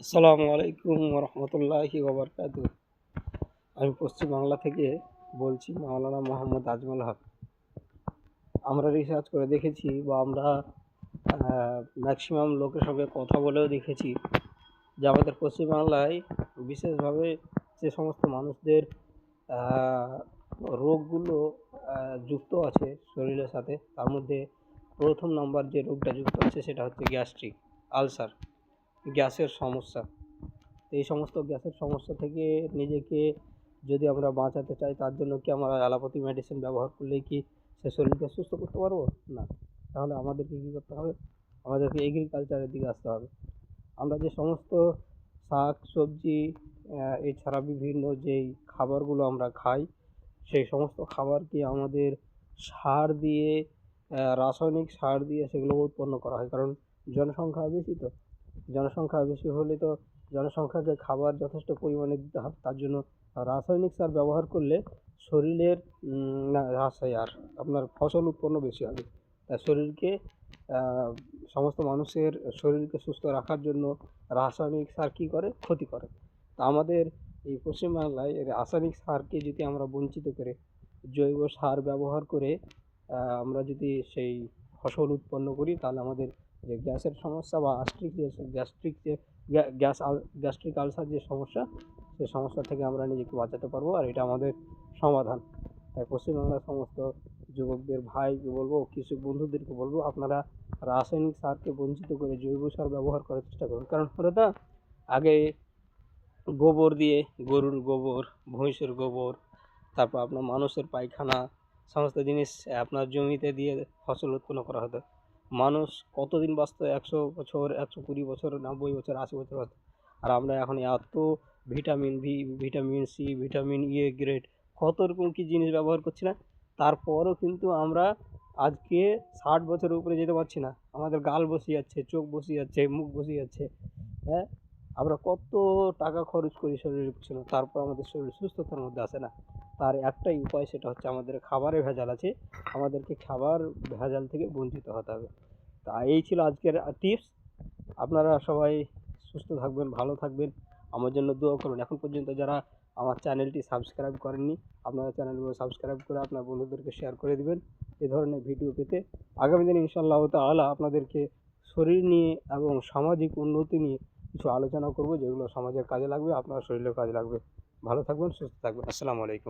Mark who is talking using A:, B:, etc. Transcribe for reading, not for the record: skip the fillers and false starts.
A: আসসালামু আলাইকুম রহমতুল্লাহি ওবরকাতু। আমি পশ্চিম বাংলা থেকে বলছি, মাওলানা মোহাম্মদ আজমল হক। আমরা রিসার্চ করে দেখেছি বা আমরা ম্যাক্সিমাম লোকের সঙ্গে কথা বলেও দেখেছি যে আমাদের পশ্চিমবাংলায় বিশেষভাবে যে সমস্ত মানুষদের রোগগুলো যুক্ত আছে শরীরের সাথে, তার মধ্যে প্রথম নম্বর যে রোগটা যুক্ত আছে সেটা হচ্ছে গ্যাস্ট্রিক আলসার, গ্যাসের সমস্যা। এই সমস্ত গ্যাসের সমস্যা থেকে নিজেকে যদি আমরা বাঁচাতে চাই, তার জন্য কি আমরা অ্যালোপ্যাথি মেডিসিন ব্যবহার করলেই কি সে শরীরকে সুস্থ করতে পারবো? না। তাহলে আমাদেরকে কী করতে হবে? আমাদেরকে এগ্রিকালচারের দিকে আসতে হবে। আমরা যে সমস্ত শাক সবজি এছাড়া বিভিন্ন যেই খাবারগুলো আমরা খাই, সেই সমস্ত খাবারকে আমাদের সার দিয়ে, রাসায়নিক সার দিয়ে সেগুলো উৎপন্ন করা হয়। কারণ জনসংখ্যা বেশি, তো জনসংখ্যা বেশি হলে তো জনসংখ্যাকে খাবার যথেষ্ট পরিমাণে দিতে হবে। তার জন্য রাসায়নিক সার ব্যবহার করলে শরীরের না আর আপনার ফসল উৎপন্ন বেশি হবে। তাই শরীরকে সমস্ত মানুষের শরীরকে সুস্থ রাখার জন্য রাসায়নিক সার কী করে? ক্ষতি করে। তা আমাদের এই পশ্চিমবাংলায় রাসায়নিক সারকে যদি আমরা বঞ্চিত করে জৈব সার ব্যবহার করে আমরা যদি সেই ফসল উৎপন্ন করি, তাহলে আমাদের যে গ্যাসের সমস্যা বা গ্যাস্ট্রিক আলসার যে সমস্যা, সেই সমস্যা থেকে আমরা নিজেকে বাঁচাতে পারবো, আর এটা আমাদের সমাধান। তাই পশ্চিমবাংলার সমস্ত যুবকদের ভাইকে বলবো, কৃষক বন্ধুদেরকে বলবো, আপনারা রাসায়নিক সারকে বঞ্চিত করে জৈব সার ব্যবহার করার চেষ্টা করুন। কারণ ওটা আগে গোবর দিয়ে, গরুর গোবর, মহিষের গোবর, তারপর আপনার মানুষের পায়খানা, সমস্ত জিনিস আপনার জমিতে দিয়ে ফসল উৎপন্ন করা হতো। মানুষ কতদিন বাঁচত? 100 বছর, 120 বছর, 90 বছর, 80 বছর বাঁচত। আর আমরা এখন এত vitamin V, vitamin C, vitamin grade, কত রকম কী জিনিস ব্যবহার করছি না? তারপরও কিন্তু আমরা আজকে 60 বছরের উপরে যেতে পারছি না। আমাদের গাল বসে যাচ্ছে, চোখ বসে যাচ্ছে, মুখ বসে যাচ্ছে। হ্যাঁ, আমরা কত টাকা খরচ করি শরীরের পিছনে, তারপর আমাদের শরীর সুস্থতার মধ্যে আসে না। তার একটাই উপায়, সেটা হচ্ছে আমাদের খাবারে ভেজাল আছে। আমাদেরকে খাবার ভেজাল থেকে বঞ্চিত হতে হবে। তা এই ছিল আজকের টিপস। আপনারা সবাই সুস্থ থাকবেন, ভালো থাকবেন, আমার জন্য দোয়া করুন। এখন পর্যন্ত যারা আমার চ্যানেলটি সাবস্ক্রাইব করেননি, আপনারা চ্যানেলগুলো সাবস্ক্রাইব করে আপনার বন্ধুদেরকে শেয়ার করে দিবেন এ ধরনের ভিডিও পেতে। আগামী দিনে ইনশাআল্লাহ তাআলা আপনাদেরকে শরীর নিয়ে এবং সামাজিক উন্নতি নিয়ে কিছু আলোচনা করব, যেগুলো সমাজের কাজে লাগবে, আপনার শরীরের কাজে লাগবে। ভালো থাকবেন, সুস্থ থাকবেন। আসসালামু আলাইকুম।